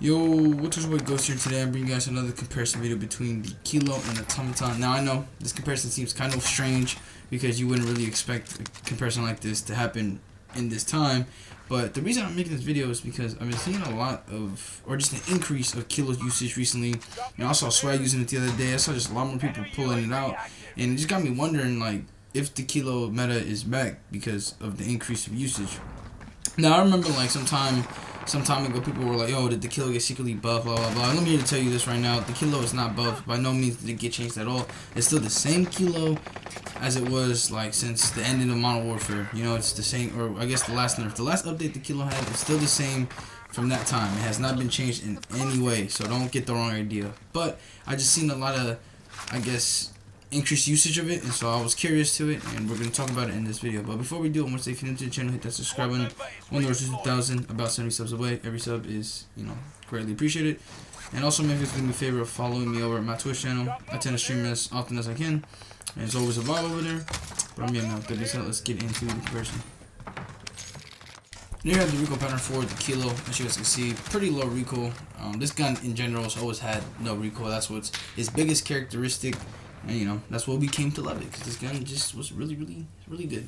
Yo, what's your boy Ghost here. Today I'm bringing you guys another comparison video between the Kilo and the Automaton. Now I know this comparison seems kind of strange because you wouldn't really expect a comparison like this to happen in this time, but the reason I'm making this video is because I've been seeing a lot of, or just an increase of Kilo usage recently. And I saw Swag using it the other day. I saw just a lot more people pulling it out, and it just got me wondering, like, if the Kilo meta is back because of the increase of usage. Now I remember, like, some time ago, people were like, "Oh, did the Kilo get secretly buffed?" Blah blah blah. Let me here to tell you this right now: the Kilo is not buffed. By no means did it get changed at all. It's still the same Kilo as it was, like, since the ending of Modern Warfare. You know, it's the same, or I guess the last nerf, the last update the Kilo had is still the same from that time. It has not been changed in any way, so don't get the wrong idea. But I just seen a lot of, I guess, increased usage of it, and so I was curious to it, and we're going to talk about it in this video. But before we do, I want to say, if you're new to the channel, hit that subscribe button. On the road to 2,000, about 70 subs away. Every sub is, you know, greatly appreciated. And also, make us do me a favor of following me over at my Twitch channel. I tend to stream as often as I can, and there's always a vibe over there. But I'm getting out there, so let's get into the comparison. Here you have the recoil pattern for the Kilo. As you guys can see, pretty low recoil. This gun in general has always had no recoil. That's what's its biggest characteristic. And, you know, that's what we came to love it, because this gun just was really good.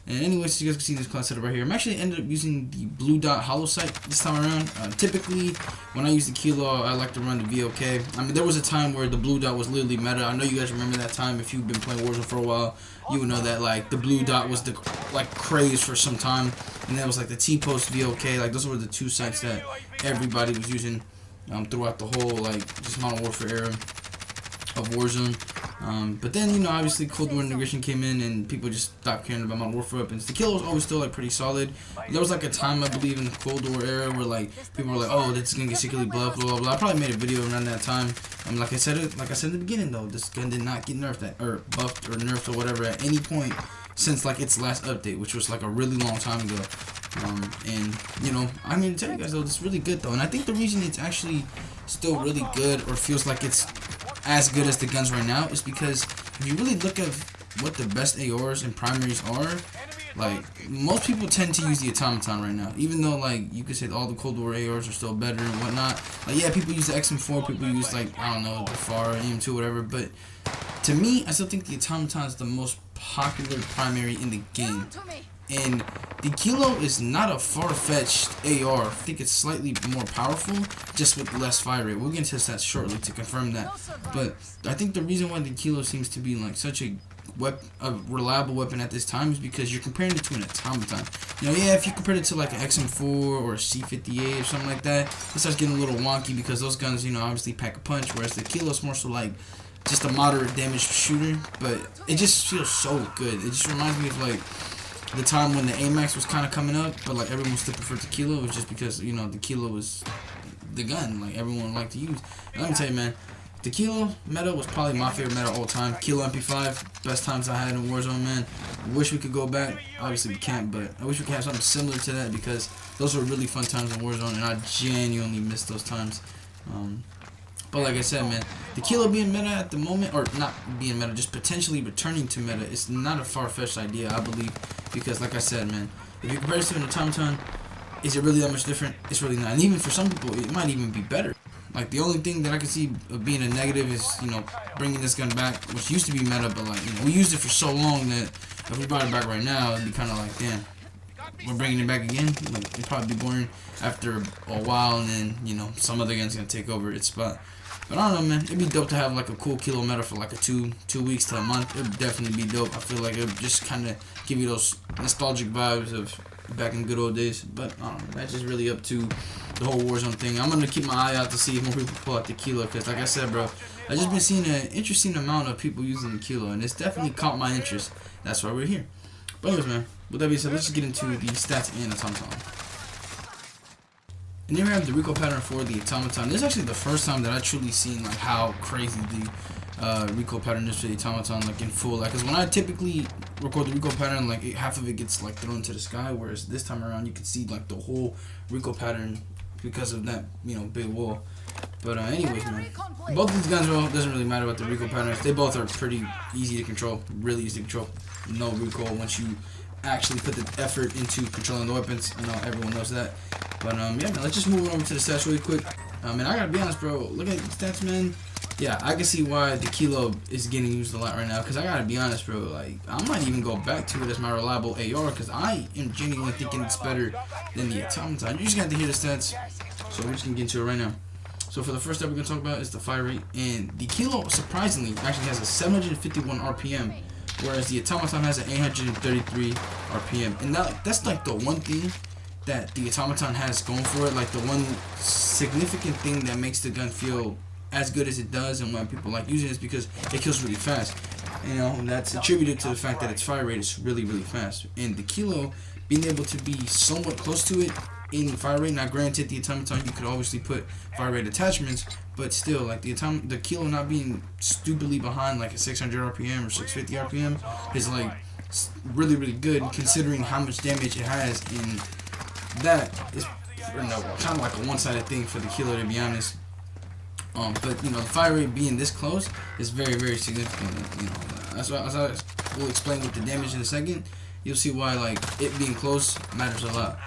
And anyways, you guys can see this class setup right here. I'm actually ended up using the blue dot hollow sight this time around. Typically, when I use the Kilo, I like to run the VOK. I mean, there was a time where the blue dot was literally meta. I know you guys remember that time. If you've been playing Warzone for a while, you would know that, like, the blue dot was the, like, craze for some time. And that was like the T-post VOK. Like, those were the two sights that everybody was using throughout the whole, like, just Modern Warfare era of Warzone. But then, you know, obviously Cold War integration came in and people just stopped caring about Modern Warfare weapons. The Kilo was always still, like, pretty solid. There was, like, a time, I believe, in the Cold War era where, like, people were like, "Oh, this is gonna get secretly buffed, blah blah blah." I probably made a video around that time. Like I said in the beginning, though, this gun did not get nerfed or buffed or nerfed or whatever at any point since, like, its last update, which was, like, a really long time ago. And, you know, I'm here to tell you guys, though, it's really good, though. And I think the reason it's actually still really good, or feels like it's as good as the guns right now, is because if you really look at what the best ARs and primaries are, like, most people tend to use the Automaton right now. Even though, like, you could say all the Cold War ARs are still better and whatnot. Like, yeah, people use the XM4, people use, like, I don't know, the FAR, AM2, whatever. But to me, I still think the Automaton is the most popular primary in the game. And the Kilo is not a far-fetched AR. I think it's slightly more powerful, just with less fire rate. We'll get into that shortly to confirm that. But I think the reason why the Kilo seems to be, like, such a reliable weapon at this time is because you're comparing it to an Automaton. You know, yeah, if you compare it to, like, an XM4 or a C58 or something like that, it starts getting a little wonky because those guns, you know, obviously pack a punch, whereas the Kilo is more so like just a moderate damage shooter. But it just feels so good. It just reminds me of, like, the time when the AMAX was kind of coming up, but, like, everyone still preferred the Kilo. It was just because, you know, the Kilo was the gun, like, everyone liked to use. And let me tell you, man, the Kilo meta was probably my favorite meta all time. Kilo MP5, best times I had in Warzone, man. I wish we could go back. Obviously we can't, but I wish we could have something similar to that, because those were really fun times in Warzone, and I genuinely miss those times. But like I said, man, the Kilo being meta at the moment, or not being meta, just potentially returning to meta, it's not a far-fetched idea, I believe, because, like I said, man, if you compare it to an Automaton, is it really that much different? It's really not. And even for some people, it might even be better. Like, the only thing that I can see of being a negative is, you know, bringing this gun back, which used to be meta, but, like, you know, we used it for so long that if we brought it back right now, it'd be kind of like, damn, we're bringing it back again. Like, it'd probably be boring after a while, and then, you know, some other gun's gonna take over its spot. But I don't know, man. It'd be dope to have, like, a cool Kilo meta for, like, a two weeks to a month. It'd definitely be dope. I feel like it'd just kind of give you those nostalgic vibes of back in good old days. But I don't know. That's just really up to the whole Warzone thing. I'm gonna keep my eye out to see if more people pull out the Kilo, because, like I said, bro, I just been seeing an interesting amount of people using the Kilo, and it's definitely caught my interest. That's why we're here. But anyways, man, with that being said, let's just get into the stats and Automaton. And here we have the recoil pattern for the Automaton. This is actually the first time that I truly seen, like, how crazy the recoil pattern is for the Automaton, like, in full. Like, because when I typically record the recoil pattern, like, half of it gets, like, thrown to the sky, whereas this time around you can see, like, the whole recoil pattern because of that, you know, big wall. But anyways, man, both of these guns, well, it doesn't really matter about the recoil patterns. They both are pretty easy to control, really easy to control. No recoil once you actually put the effort into controlling the weapons. I know everyone knows that. But yeah, man, let's just move on over to the stats really quick. And I gotta be honest, bro. Look at the stats, man. Yeah, I can see why the Kilo is getting used a lot right now. Cause I gotta be honest, bro. Like, I might even go back to it as my reliable AR. Cause I am genuinely thinking it's better than the Automaton. You just got to hear the stats. So we're just gonna get into it right now. So for the first step we're gonna talk about is the fire rate. And the Kilo, surprisingly, actually has a 751 RPM. Whereas the Automaton has an 833 RPM. And that's like the one thing that the Automaton has going for it. Like the one significant thing that makes the gun feel as good as it does, and when people like using it is because it kills really fast. You know, and that's attributed to the fact that its fire rate is really, really fast. And the Kilo being able to be somewhat close to it in fire rate. Now, granted, the Automaton you could obviously put fire rate attachments, but still, like the Kilo not being stupidly behind like a 600 RPM or 650 RPM is like really, really good considering how much damage it has. And that is, you know, kind of like a one-sided thing for the Kilo, to be honest. But you know, the fire rate being this close is very, very significant. You know, that's why we'll explain with the damage in a second. You'll see why like it being close matters a lot.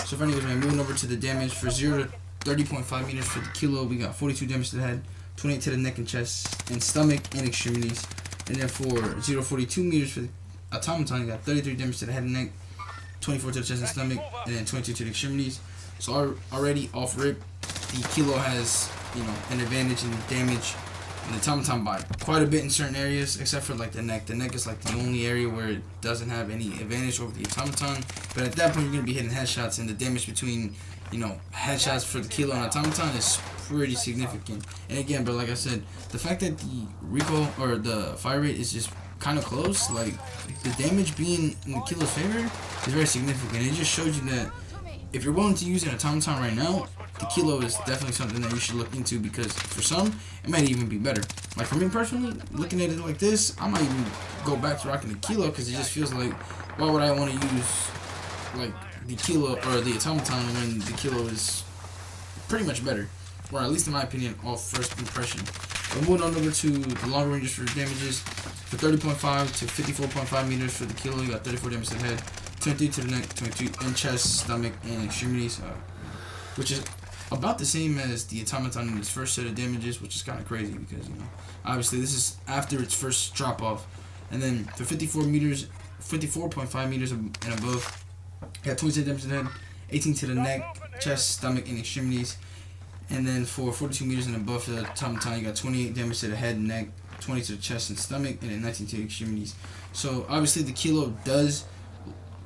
So, anyways, man, moving over to the damage for 0 to 30.5 meters for the Kilo, we got 42 damage to the head, 28 to the neck and chest, and stomach and extremities. And then for 0 to 42 meters for the Automaton, you got 33 damage to the head and neck, 24 to the chest and stomach, and then 22 to the extremities. So already off rip, the Kilo has, you know, an advantage in damage and the Automaton by quite a bit in certain areas, except for like the neck. The neck is like the only area where it doesn't have any advantage over the Automaton. But at that point, you're gonna be hitting headshots, and the damage between, you know, headshots for the Kilo and Automaton is pretty significant. And again, but like I said, the fact that the recoil or the fire rate is just kind of close, like the damage being in the Kilo's favor is very significant. It just shows you that if you're willing to use an Automaton right now, the Kilo is definitely something that you should look into, because for some, it might even be better. Like for me personally, looking at it like this, I might even go back to rocking the Kilo, because it just feels like, why would I want to use like the Kilo or the Automaton when the Kilo is pretty much better, or at least in my opinion, off first impression. But moving on over to the long ranges for damages, for 30.5 to 54.5 meters for the Kilo, you got 34 damage to the head, 23 to the neck, 22 in chest, stomach, and extremities, which is about the same as the Automaton in its first set of damages, which is kind of crazy because, you know, obviously this is after its first drop off. And then for 54.5 meters and above, you got 26 damage to the head, 18 to the neck, chest, stomach, and extremities. And then for 42 meters and above for the Automaton, you got 28 damage to the head and neck, 20 to the chest and stomach, and then 19 to the extremities. So obviously the Kilo does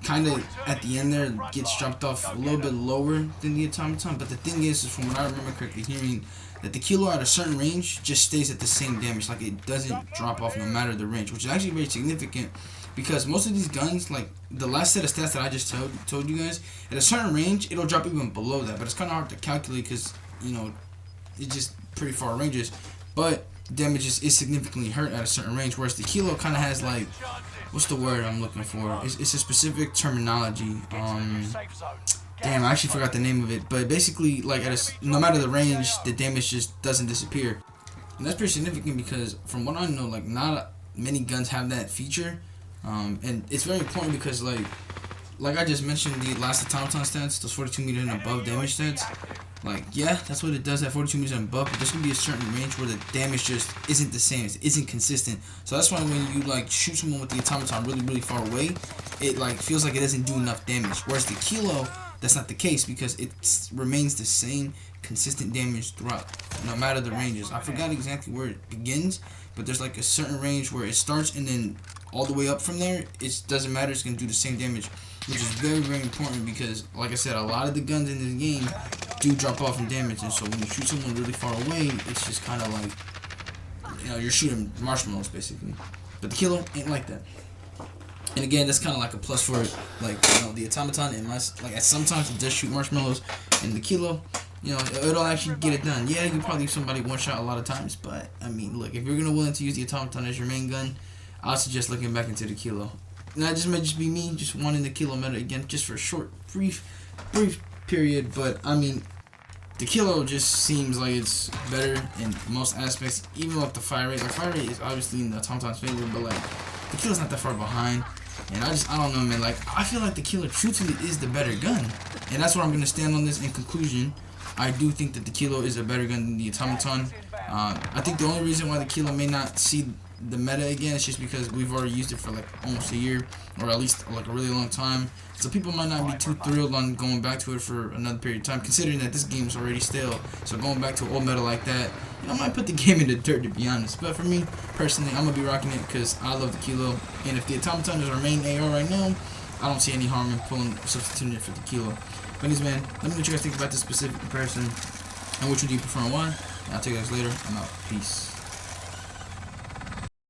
kind of at the end there gets dropped off a little bit lower than the Automaton, but the thing is from what I remember correctly hearing, that the Kilo at a certain range just stays at the same damage. Like it doesn't drop off no matter the range, which is actually very significant, because most of these guns, like the last set of stats that I just told you guys, at a certain range it'll drop even below that, but it's kind of hard to calculate because, you know, it's just pretty far ranges, but damage is significantly hurt at a certain range, whereas the Kilo kind of has like, what's the word I'm looking for? It's a specific terminology. Damn, I actually forgot the name of it. But basically, like no matter the range, the damage just doesn't disappear, and that's pretty significant because from what I know, like not many guns have that feature, and it's very important because like I just mentioned the last Automaton stats, those 42 meters and above damage stats. Like, yeah, that's what it does at 42 meters and above, but there's going to be a certain range where the damage just isn't the same, it isn't consistent. So that's why when you, like, shoot someone with the Automaton really, really far away, it, like, feels like it doesn't do enough damage. Whereas the Kilo, that's not the case, because it remains the same consistent damage throughout, no matter the ranges. I forgot exactly where it begins, but there's, like, a certain range where it starts, and then all the way up from there, it doesn't matter, it's going to do the same damage, which is very, very important because, like I said, a lot of the guns in this game do drop off in damage, and so when you shoot someone really far away, it's just kind of like, you know, you're shooting marshmallows basically. But the Kilo ain't like that. And again, that's kind of like a plus for it. Like, you know, the Automaton, like sometimes it does shoot marshmallows, and the Kilo, you know, it'll actually get it done. Yeah, you probably somebody one shot a lot of times, but I mean, look, if you're willing to use the Automaton as your main gun, I suggest looking back into the Kilo. And that just may just be me just wanting the Kilo meta again, just for a short, brief period. But I mean, the Kilo just seems like it's better in most aspects, even with the fire rate. Like, fire rate is obviously in the Automaton's favor, but like the Kilo's not that far behind. And I don't know, man. Like, I feel like the Kilo truthfully is the better gun, and that's where I'm gonna stand on this in conclusion. I do think that the Kilo is a better gun than the Automaton. I think the only reason why the Kilo may not see the meta again is just because we've already used it for like almost a year, or at least like a really long time. So people might not be too thrilled on going back to it for another period of time, considering that this game is already stale. So going back to an old meta like that, you know, might put the game in the dirt, to be honest. But for me personally, I'm gonna be rocking it because I love the Kilo, and if the Automaton is our main AR right now, I don't see any harm in substituting it for the Kilo. But anyways, man, let me know what you guys think about this specific comparison and which one do you prefer and why. I'll take you guys later. I'm out. Peace.